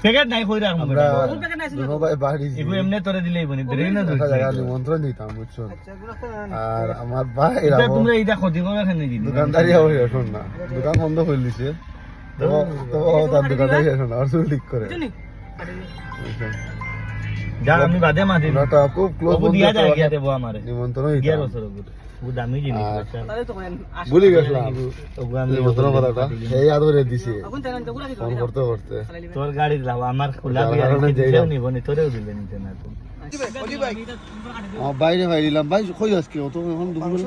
Packet নাই কই রাখমু আমরা দুনো ভাই বাড়ি এগু এমনে তোরে দিলেই বনি দেরি না একটা জায়গা নিমন্ত্রণ দিতাম বুঝছো আর আমার ভাই তোমরা এইটা ক্ষতি করে কেন দিদি দোকানদারি হবে শোন না দোকান বন্ধ করে দিছে তো তার দোকানদারি শোন আর শুরু ঠিক করে যা আমি বাদে মাঝে ওটা খুব ক্লোজ বন্ধু দিয়া যায় গিয়া দেবো আমারে নিমন্ত্রণ গিয়া দিতাম বছর বহুত দামি জিনিস ভুলে গেছিলাম ওগু আমি নিমন্ত্রণ কথাটা এই আদরে দিছে ফোন করতে করতে তোর গাড়ি দিলাম আমার খোলা যার বিয়া কারণে যাই না। নিব নি তোরেও দিবে নিতে না তো বাইরে ভাই দিলাম ভাই কই আজকে অত এখন দুপুর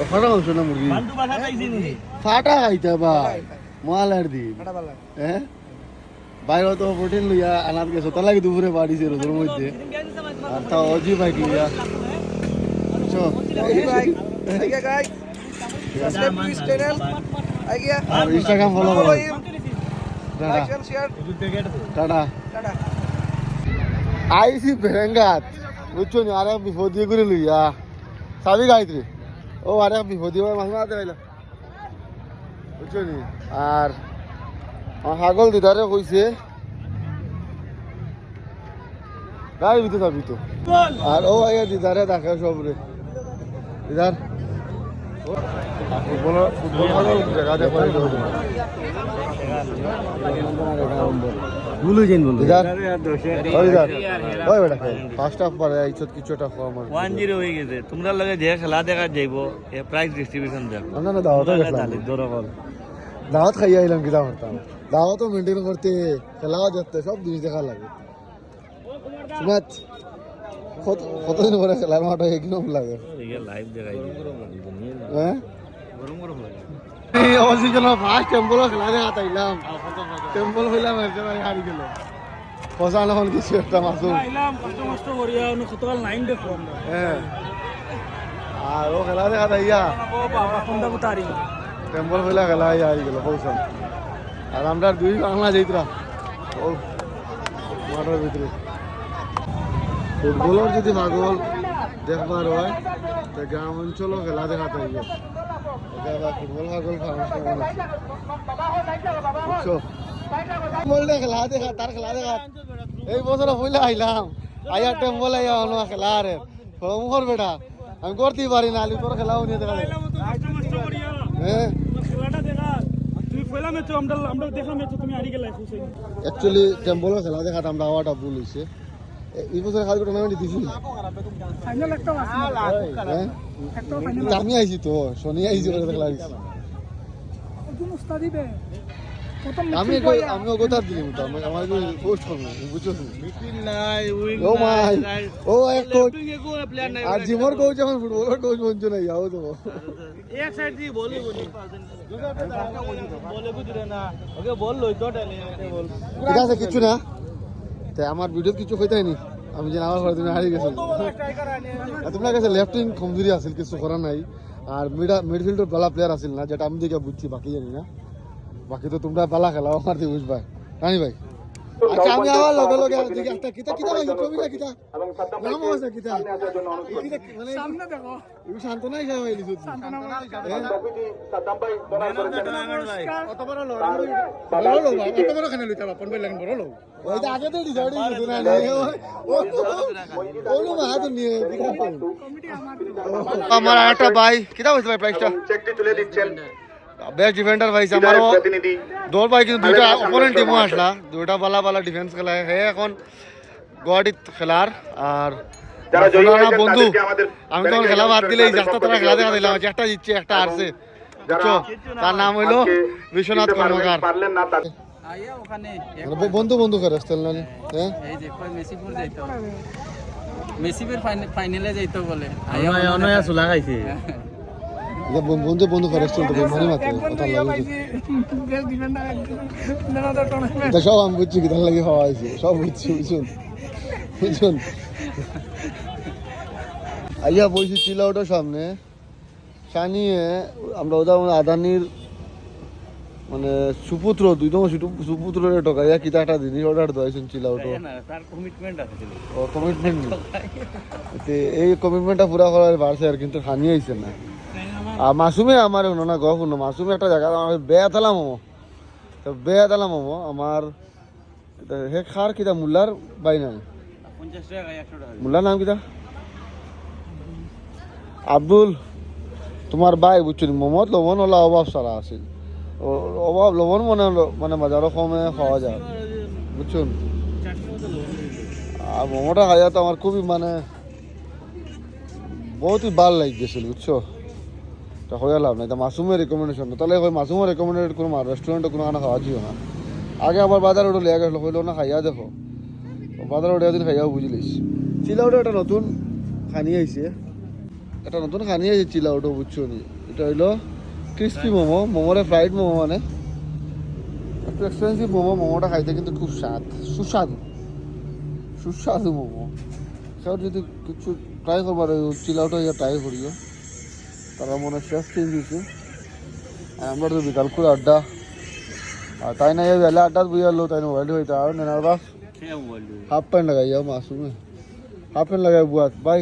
ফাটা হচ্ছে না মুরগি বান্দু বাসা খাইছি নি ফাটা খাইতে ভাই মালার দিন হ্যাঁ বাইরে তো প্রোটিন লইয়া আনাত গেছো তার লাগে দুপুরে বাড়িছে রোদের মধ্যে আর তা অজি ভাই কি ইয়া আর ইনস্টাগ্রাম ফলো করো টাটা আইসি বেরেঙ্গাত বুঝছো নি আরে বিপদ দিয়ে করে লইয়া সাবি গাইত্রি ও আরে বিপদ দিয়ে মাছ মারতে গেল বুঝছো নি আর ছাগল দিদারে কইছে গাই ভিতরে যাবি তো আর ও আইয়া দিদারে দেখে সব রে দিদার ফুটবল জায়গা দেখো ভুলু যেন বল দিদার ওই দিদার ওই বেটা ফার্স্ট হাফ পরে আইছত কিছুটা কম আর 1-0 হয়ে গেছে তোমরা লগে যে খেলা দেখা যাইবো এ প্রাইজ ডিস্ট্রিবিউশন দেব না না দাওয়াত গেলাম দরকার দাওয়াত খাইয়া আইলাম কিটা করতাম দাওয়াতও মেনটেন করতে খেলাও যেতে সব জিনিস দেখা লাগে সুমাত কতদিন পরে খেলার মাঠে একদম লাগে লাইভ দেখাই হ্যাঁ গরম গরম লাগে এই অসিজন ফার্স্ট টেম্পল খেলা দেখা তাইলাম টেম্পল হইলাম একজন হারি গেল ফসান এখন কিছু একটা মাসুম আইলাম কষ্ট করিয়া অন্য কতকাল লাইন দেখো আমরা হ্যাঁ আর ও খেলা দেখা তাইয়া ও বাবা কোনটা উতারি টেম্পল হইলা খেলা হারি গেল ফসান আর আমরা দুই বাংলা যাইতরা ও মাঠের ভিতরে ফুটবলের যদি পাগল দেখবার হয় তো গ্রাম অঞ্চলও খেলা দেখা তাইবে ফুটবল পাগল বুঝছো ফুটবলটা খেলা দেখা তার খেলা দেখা এই বছর হইলে আইলাম আইয়া টেম্পল আইয়া হলো খেলা আরে মুখর বেটা আমি করতেই পারি না আলি তোর খেলাও নিয়ে দেখা হ্যাঁ অ্যাকচুয়ালি টেম্পলের খেলা দেখা আমরা হওয়াটা ভুল হয়েছে এই বছর খালি টুর্নামেন্ট দিছি আমি আইছি তো শনি আইছি খেলা দিছি আমি কথা দিলাম তো আমার পোস্ট করবো বুঝছো ও মাই ও এক কোচ আর জিমর কোচ এখন ফুটবলের কোচ বলছো না যাও তো এক সাইড দিয়ে বলে বলি বলে বুঝরে না ওকে বল লই তো টেনে বল ঠিক আছে কিছু না তাই আমার ভিডিও কিছু হইতে হয়নি আমি যে আমার ঘরে তুমি হারিয়ে গেছো তোমার কাছে লেফট উইং কমজোরি আছিল কিছু করার নাই আর মিডফিল্ডের ভালো প্লেয়ার আছিল না যেটা আমি দেখে বুঝছি বাকি জানি না বাকি তো তোমরা পালা খেলাও আমার দিয়ে বুঝবা রানি ভাই আচ্ছা আমি আবার লগে লগে দিকে একটা কিতা কিতা ভাই ছবিটা কিতা নাম আছে কিতা মানে সামনে দেখো এই শান্তনা হিসাবে হইলি তুই শান্তনা সাদ্দাম ভাই কত বড় লো কত বড় খানে লইতা বাপন ভাই লাগন বড় লো ওই তো আগে তো ডিসাইড হইছে না ও লো হাত নিয়ে কিতা কমিটি আমার একটা ভাই কিতা হইছে ভাই প্রাইসটা চেকটি তুলে দিচ্ছেন বেস্ট ডিফেন্ডার ভাইছে আমারও দৌড় ভাই কিন্তু দুইটা অপোনেন্ট টিমও আসলা দুইটা বালা বালা ডিফেন্স খেলা হে এখন গুয়াহাটিত খেলার আর বন্ধু আমি তখন খেলা বাদ দিলে এই যাত্রা তারা খেলা দেখা দিলাম একটা জিতছে একটা হারছে বুঝছো তার নাম হইলো বিশ্বনাথ কর্মকার বন্ধু বন্ধু করে হ্যাঁ মেসির ফাইনালে যাইতো বলে অনয়া সুলা খাইছে বন্ধু বন্ধু করে মানে মাত্র সব আমি বুঝছি কি তার লাগে হওয়া হয়েছে সব বুঝছি বুঝুন বুঝুন আইয়া বলছি চিলা ওটার সামনে সানিয়ে আমরা ওটা আদানির মানে সুপুত্র দুইতম সুপুত্রের টোকাইয়া কিতা একটা জিনিস অর্ডার দিয়েছেন চিলা ওটো কমিটমেন্ট এই কমিটমেন্টটা পুরা করার পারছে আর কিন্তু খানি আইছে না আর মাসুমে আমার না গো মাসুমে একটা জায়গা বেয়া তালাম হমো তো বেয়া তালাম হমো আমার হে খার কিতা মুল্লার বাই নাই 50 টাকা 100 টাকা মুল্লার নাম কিতা আব্দুল তোমার ভাই বুঝছো মোহাম্মদ লবণ ওলা অভাব সারা আছে অভাব লবণ মনে মানে বাজারও কমে খাওয়া যায় বুঝছুন আর মোমোটা খাইয়া তো আমার খুবই মানে বহুতই ভাল লাগে গেছিল বুঝছো তা হয়ে লাভ নাই তা মাসুমের রেকমেন্ডেশন তাহলে ওই মাসুমের রেকমেন্ডেড কোনো রেস্টুরেন্টে কোনো খানা খাওয়া ছিল না আগে আবার বাজার ওটা লেগে গেছিলো হইলো না খাইয়া দেখো বাজার ওটা দিন খাইয়াও বুঝলিস চিলাউটা একটা নতুন খানি আইছে একটা নতুন খানি আইছে চিলাউটা বুঝছো নি এটা হইলো ক্রিস্পি মোমো মোমোরে ফ্রাইড মোমো মানে একটু এক্সপেন্সিভ মোমোটা খাইতে কিন্তু খুব সুস্বাদু সুস্বাদু মোমো সেও যদি কিছু ট্রাই করবার চিলাউটা ট্রাই করিও তারা মনে শেষ চেঞ্জ হয়েছে আর আমরা তো বিকাল করে আড্ডা আর তাই না বেলা আড্ডা বুঝালো তাই মোবাইল হইতে আর নেনার বাস হাফ প্যান্ট লাগাইয়া মাসুমে হাফ প্যান্ট লাগাই বুয়াত ভাই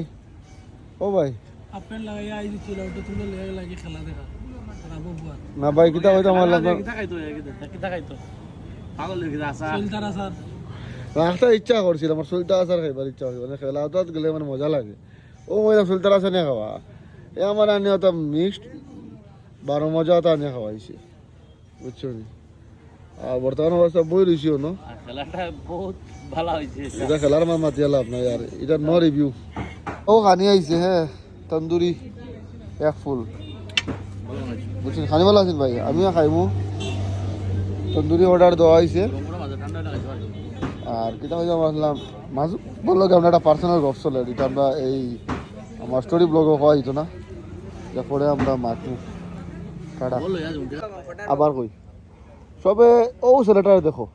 ও ভাই হাফ প্যান্ট লাগাইয়া আই দিছিল ওটা তুমি লাগি খেলা দেখা রাবো বুয়া না ভাই কিতা হইতো আমার লাগা কিতা খাইতো পাগল হয়ে গেছে আসা চলতারা স্যার রাস্তা ইচ্ছা করছিল আমার সুলতা আসার খাইবার ইচ্ছা হইছে মানে খেলা তো গেলে মানে মজা লাগে ও মজা সুলতা আসা নিয়ে খাওয়া এ আমার আনি তো মিক্সড 12 মজা তো আনি খাওয়াইছে বুঝছো নি আর বর্তমান অবস্থা বই রইছিও না খেলাটা বহুত ভালো হইছে এটা খেলার মা মাতিয়া লাভ নাই আর এটা নো রিভিউ ও খানি আইছে হ্যাঁ তন্দুরি এক ফুল বুঝছেন খানি ভালো আছেন ভাই আমিও খাইমু তন্দুরি অর্ডার দেওয়া হয়েছে আর কিতা হয়েছে আসলাম মাছ বললো কি আমরা একটা পার্সোনাল গপ চলে এটা আমরা এই আমার স্টোরি ব্লগও হওয়া হইতো না যা পরে আমরা মাঠু কাটা আবার কই সবে ও ছেলেটার দেখো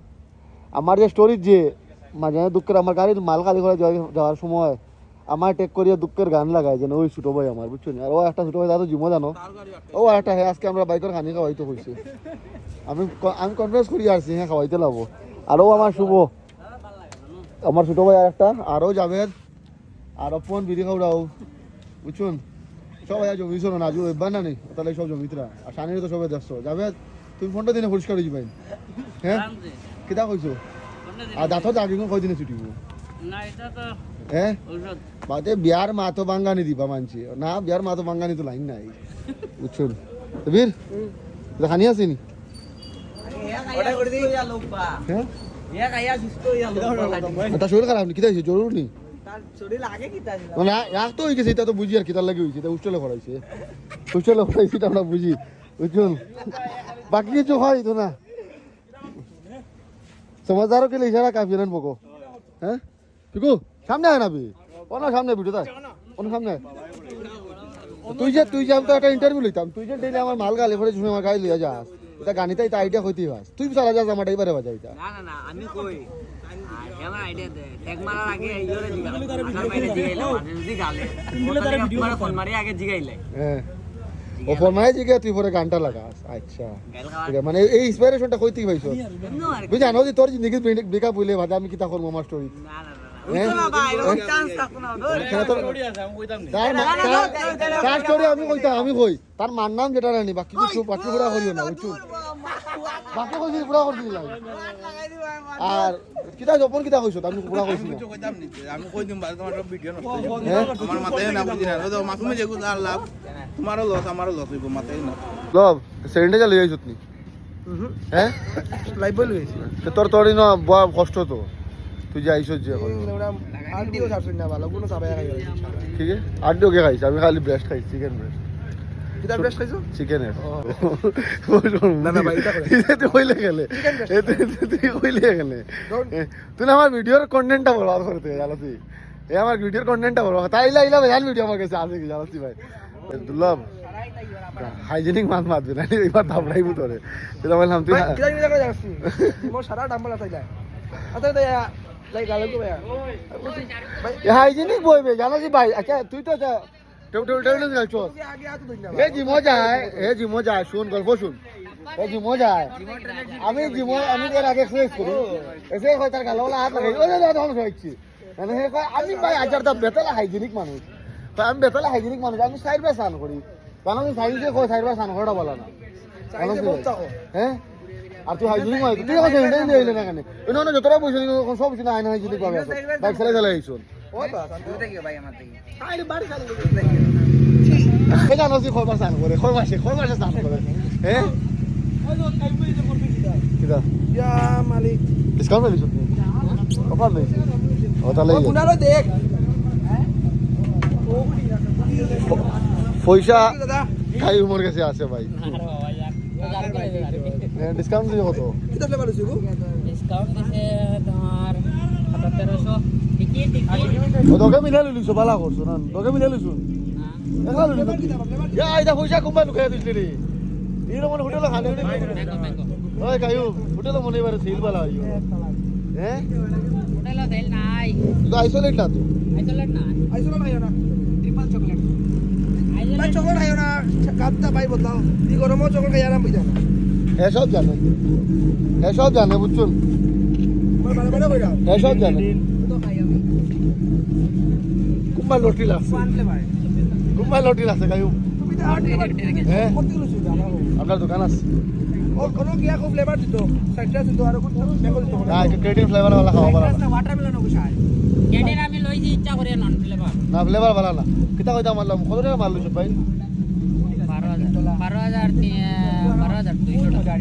আমার যে স্টোরির যে মাঝে দুঃখের আমার গাড়ির মাল খালি করে যাওয়ার সময় আমার টেক করিয়া দুঃখের গান লাগায় যেন ওই ছোটো ভাই আমার বুঝছো আর ও একটা ছোটো ভাই দাদা জিমো জানো ও আর একটা হ্যাঁ আজকে আমরা বাইকের খানি খাওয়াইতে হয়েছে আমি কনফারেন্স করি আসছি হ্যাঁ খাওয়াইতে লাগবো আরও আমার শুভ আমার ছোটো ভাই আর একটা আরও জাভেদ আর অপন বিড়ি খাওয়াও বুঝছুন সবাই জমি শোনো না আজু এবার না নেই তাহলে সব জমিতরা আর সানির তো সবাই দেখছো জাভেদ তুমি ফোনটা দিনে পরিষ্কার হয়েছি ভাই হ্যাঁ কিতা কইছো আর দাঁত তো আগে কয় দিনে ছুটিব না এটা তো হ্যাঁ ঔষধ বাদে বিয়ার মা তো বাঙ্গানি দিবা মানছি না বিয়ার মা তো বাঙ্গানি তো লাইন নাই বুঝছুন বীর খানি আসেনি হ্যাঁ তার শরীর খারাপ নি কিতা হয়েছে জরুর নি মানে রাগ তো হয়ে গেছে এটা তো বুঝি আর কিতার লাগে হয়েছে এটা উষ্টেলে ভরাইছে উষ্টেলে ভরাইছে এটা আমরা বুঝি বুঝছুন বাকি কিছু হয় তো না समझदारों के लिए इशारा काफी रन पोको हैं पिकू सामने है ना अभी कौन सामने वीडियो था कौन सामने তুই যে আমি তো একটা ইন্টারভিউ লইতাম তুই যে ডেইলি আমার মাল গালে করে শুনে আমার গাড়ি লইয়া যাস এটা গানিতে এটা আইডিয়া হইতে বাস তুই সারা যাস আমার ড্রাইভারে বাজাইতা না না না আমি কই আমার আইডিয়া দে ট্যাগ মারার আগে এইরে জিগাইলাম আমার বাইরে জিগাইলাম মানে যদি গালে তোমার ফোন মারি আগে জিগাইলে হ্যাঁ ও ফোন মাই জিগে তুই পরে গানটা লাগাস আচ্ছা ঠিক আছে মানে এই ইন্সপিরেশনটা কইতেই পাইছো বুঝ জানো যে তোর জিন্দেগি ব্রেকআপ হইলে ভাজা আমি কিতা করব আমার স্টোরি না না না ভাই চান্স থাকো না স্টোরি আছে আমি কইতাম না তার স্টোরি আমি কই তার মান নাম যেটা রানি বাকি কিছু বাকি পুরা করিও না বুঝছো বাকি কইছি পুরা করে দিলাম আর কিতা জপন কিতা কইছো আমি পুরা কইছি না কইতাম নি আমি কই দিম বাদ তোমার ভিডিও নষ্ট আমার মাথায় না বুঝি না তো মাথুমে যেগু আর লাভ তোমারও লস আমারও লস হইব মাথায় না লব সেন্ডে যা লই আইছত নি হ্যাঁ লাইভ বল গেছি তোর না বড় কষ্ট তো তুই যে আইছত যে আন্টিও যাচ্ছে না ভালো কোনো চাবাই খাই ঠিক আছে আড্ডো কে খাইছ আমি খালি ব্রেস্ট খাইছি চিকেন ব্রেস্ট কিটা ব্রেস্ট খাইছো চিকেনের না না ভাই এটা করে তুই কইলে গেলে তুই কইলে গেলে তুই না আমার ভিডিওর কন্টেন্টটা বলবার করতে জানো তুই এই আমার ভিডিওর কন্টেন্টটা বলবা তাই লাইলা ভাই ভিডিও আমার কাছে আছে কি জানো তুই ভাই দুর্লভ হাইজেনিক মাছ মারবে না এবার দাবড়াইবো তোরে সেটা বললাম তুই কিটা কিটা করে যাচ্ছি মোর সারা ডাম্বল আছে না আচ্ছা দে যাই গালে কো ভাই হাইজেনিক বইবে জানো কি ভাই আচ্ছা তুই তো টেবিল খেলছো আগে আতো দিন না এ জি মজা হয় শুন গল্প শুন এ জি মজা হয় আমি এর আগে এক্সারসাইজ করি এসে হয় তার গালে হাত লাগাই ওই দাদা আমি হইছি মানে হে কয় আমি ভাই আজার দা বেতালা হাইজেনিক মানুষ আমি বেতালা হাইজেনিক মানুষ আমি সাইড বাই সান করি জানো কি সাইড যে কয় সাইড বাই সান করাটা বলা না হ্যাঁ আর তুই হাইজুরি হয় তুই কথা এটাই নিয়ে আইলে না কেন এনে যতটা পয়সা দিন সব কিছু না আইনা হাইজুরি পাবে বাইক চালাই চালাই আইসুন সেই জানো তুই খবর স্নান করে খবর মাসে স্নান করে হ্যাঁ কিটা ইয়া মালিক ডিসকাউন্ট পেলিস তুই অফার নেই ও তাহলে কুনালো দেখ পয়সা দাদা খাই উমর কাছে আছে ভাই ডিসকাউন্ট দিয়ে কত কিটা ফ্লেভার আছে গো ডিসকাউন্ট দিছে তোমার 1700 টিকিট ও তোকে মিলাই লইছো বালা করছো না তোকে মিলাই লইছো একলা লইছো ইয়া আইদা পয়সা কম লুকাই দিছিলি রে এর মনে হোটেল খালি ওই কায়ু হোটেল মনে এবারে সিল বালা আইও হ্যাঁ হোটেল দেল নাই তো আইসোলেট না তো আইসোলেট না আইসোলেট আইও না ট্রিপল চকলেট ভাই চকলেট আইও না কাটটা ভাই বদলাও দি গরম চকলেট খাই আরাম বুঝা না এসব জানে বুঝছুন মানে মানে কইরা এসব জানে তো খাই আমি কুম্বা লটি লাগছে ওয়ান ফ্লেভার কুম্বা লটি লাগছে কায়ু তুমি তো আট হ্যাঁ কত কিলো ছিল আমার আপনার দোকান আছে ও কোন কি আকো ফ্লেভার দিত সাইডটা দিত আর কোন মেকো দিত না একটা ক্রেডিট ফ্লেভার वाला খাওয়া ভালো না ওয়াটারমেলন অবশ্য কেডের আমি লইছি ইচ্ছা করে নন ফ্লেভার না ফ্লেভার ভালো না কিতা কইতা মারলাম কত টাকা মারলো সব ভাই 12200 টাকা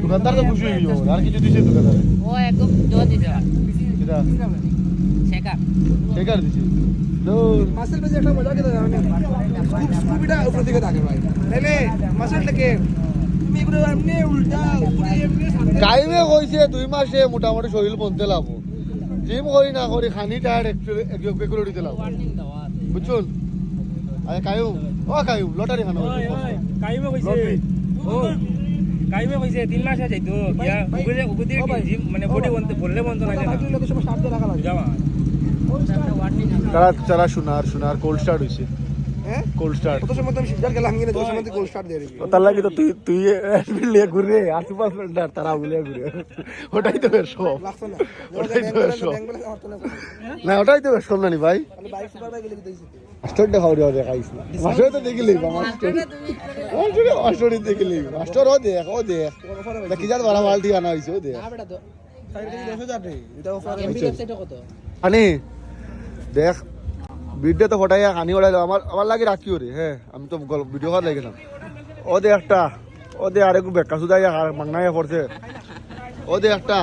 দোকানদার তো খুশি হয়ে গেল আর কিছু দিছে দোকানদার ও একদম জো দিছে কিতা শেখার শেখার দিছে তো মাসেল বেজে একটা মজা কেটে যাবে স্কুবিটা উপর দিকে থাকে ভাই তাইলে মাসেলটাকে তুমি পুরো এমনি উল্টা উপরে এমনি সামনে কাইমে কইছে 2 মাসে মোটামুটি শরীর বনতে লাভ জিম করি না করি খানি টায়ার একটু দিতে লাভ ওয়ার্নিং দাও বুঝছুন আরে কায়ু লটারি খানো কাইমে কইছে ও কাইমে কইছে 3 মাস যাইতো গিয়া উগুদে উগুদে জিম মানে বডি বললে বন্ধ না যায় বাকি লোকের সময় স্টার্ট দিয়ে রাখা লাগে যাবা ওয়ার্নিং তারা সোনার কোল্ড স্টার্ট হইছে হ্যাঁ কোল্ড স্টার্ট কত সময় আমি সিদ্ধার গেলাম কিনা 10 সময় গোল স্টার্ট দিয়ে দিবি তার লাগে তো তুই লিয়ে ঘুরে আশপাশ তারা বলে ঘুরে ওটাই তো বেশ সব লাগছে না ওটাই তো বেশ সব ব্যাংক ব্যালেন্স আমার তো না না ওটাই তো বেশ সব নানি ভাই আমি বাইক সুপার বাইক গেলে দিতেছি মাস্টার দেখাও রে দেখাইস না মাস্টার তো দেখিলি মাস্টার দেখিলি মাস্টার ও দেখ দেখি যার বাড়া বালতি আনা হইছে ও দেখ না বেটা তো সাইড থেকে 10000 রে এটা অফার এমবি ওয়েবসাইটে কত আনি দেখ ভিডিও তো ফটাইয়া হানি ওড়াইলো আমার লাগে রাখিও রে হ্যাঁ আমি তো ভিডিও করা লাগেছিলাম ও দে একটা ও দে আরেকু বেকা সুদাইয়া মাংনাইয়া পড়ছে ও দে একটা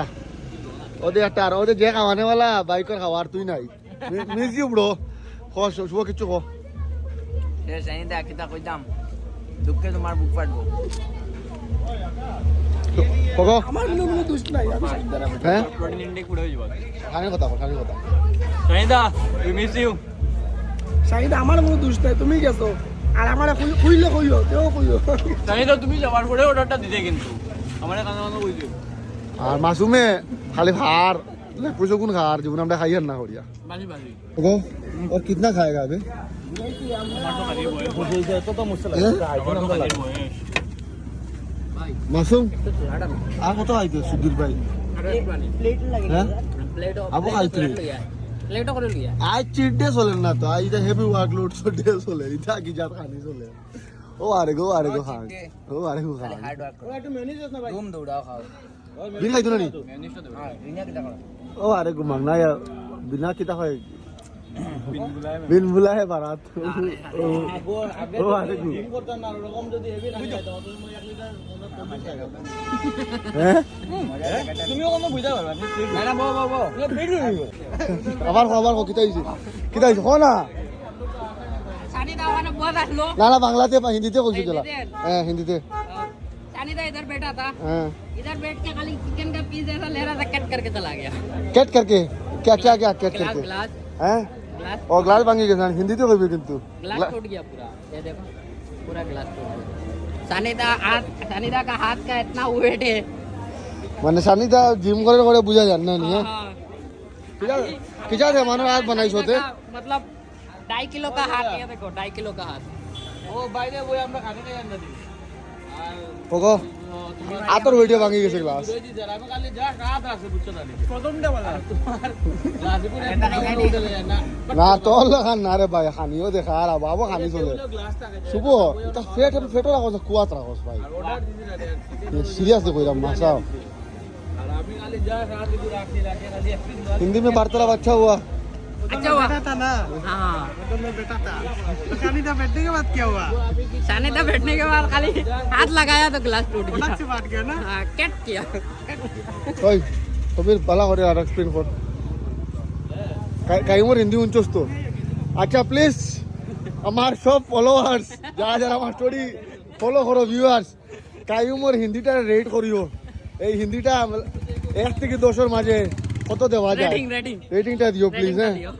আর ও দে যে খাওয়ানে वाला বাইকের খাওয়ার তুই নাই মিউজিক ব্রো খোশ শুভ কিছু কো সে জানি দা কিতা কইতাম দুঃখে তোমার বুক ফাটবো কগো আমার কোনো দুষ্ট নাই আমি সিদ্ধার হ্যাঁ প্রোটিন ইনটেক পুরো হইব খানি কথা জানি দা উই মিস ইউ সাইড আমার কোনো দুষ্ট নাই তুমি গেছো আর আমার কইলে কইও তেও কইও জানি দা তুমি যাওয়ার পরে অর্ডারটা দিতে কিন্তু আমারে কানে কানে কইছো আর মাসুমে খালি ভার পুজো কোন খার জীবন আমরা খাইয়ার না করিয়া বাজি বাজি কগো और कितना खाएगा अबे মাসুম আর কত আইতো সুধীর ভাই প্লেট লাগে হ্যাঁ প্লেট আবু খাইতে প্লেটও করে লিয়া আজ চিট ডে চলে না তো আজ হেভি ওয়ার্কলোড ডে চলে ইটা কি জাত খানি চলে ও আরে গো খান ও আরে গো খান হার্ড ওয়ার্ক ওরা একটু মেনিজ না ভাই ঘুম দৌড়াও খাও বিন খাইতো না নি মেনিশো দৌড়াও রিনা কিটা করো ও আরে গো মাংনা या बिना किता হয় বিন বুলা হে বারাত ও আরে গো করতে না এরকম যদি হেভি না খাইতো তুমি 1 লিটার হ্যাঁ তুমিও কোনো বুঝা পারবা না বো আবার কিতা হইছে কো না সানি দা ওখানে বহুত আসলো না বাংলাতে হিন্দিতে কইছো চলা হ্যাঁ হিন্দিতে सानी दा इधर बैठा था हाँ इधर बैठ के खाली चिकन का पीस ऐसा ले रहा था कट करके चला गया कैट करके क्या कैट ग्लास करके ग्लास हैं ग्लास और ग्लास भांगी के साथ हिंदी तो कभी किंतु ग्लास टूट गया पूरा ये देखो पूरा ग्लास टूट गया सानी दा का हाथ का इतना वेट है মানে সানিদা জিম করে বুঝা জান না নি हाँ। কিজা দে মানো হাত বানাইছ হতে मतलब 2.5 किलो का हाथ है देखो 2.5 किलो का हाथ ও বাইরে বই আমরা খানে খাই না দিই আর ওগো আতর ভিডিও ভাঙি গেছে গ্লাস না তোর লাগান না রে ভাই খানিও দেখা আর বাবু খানি চলে শুভ এটা ফেটো রাখো কুয়াত রাখো ভাই সিরিয়াসলি কইলাম না চাও हिंदी में वार्तालाप अच्छा हुआ अच्छा हुआ था ना हाँ मतलब मैं बेटा था तो शानिदा बैठने के बाद क्या हुआ शानिदा बैठने के बाद खाली हाथ लगाया तो ग्लास टूट गया फटाक से बात किया ना हाँ कट किया ওই কবির বালা করে আর এক্সপ্লেন কর কাইমোর হিন্দি উঞ্চস তো আচ্ছা প্লিজ আমার সব ফলোয়ার্স যারা যারা আমার স্টোরি ফলো করো ভিউয়ার্স কাইমোর হিন্দিটা রেট করিও এই হিন্দিটা 1 থেকে 10 এর মাঝে কত দেওয়া যায় रेटिंग রেটিংটা দিও প্লিজ रेटिंग হ্যাঁ दियो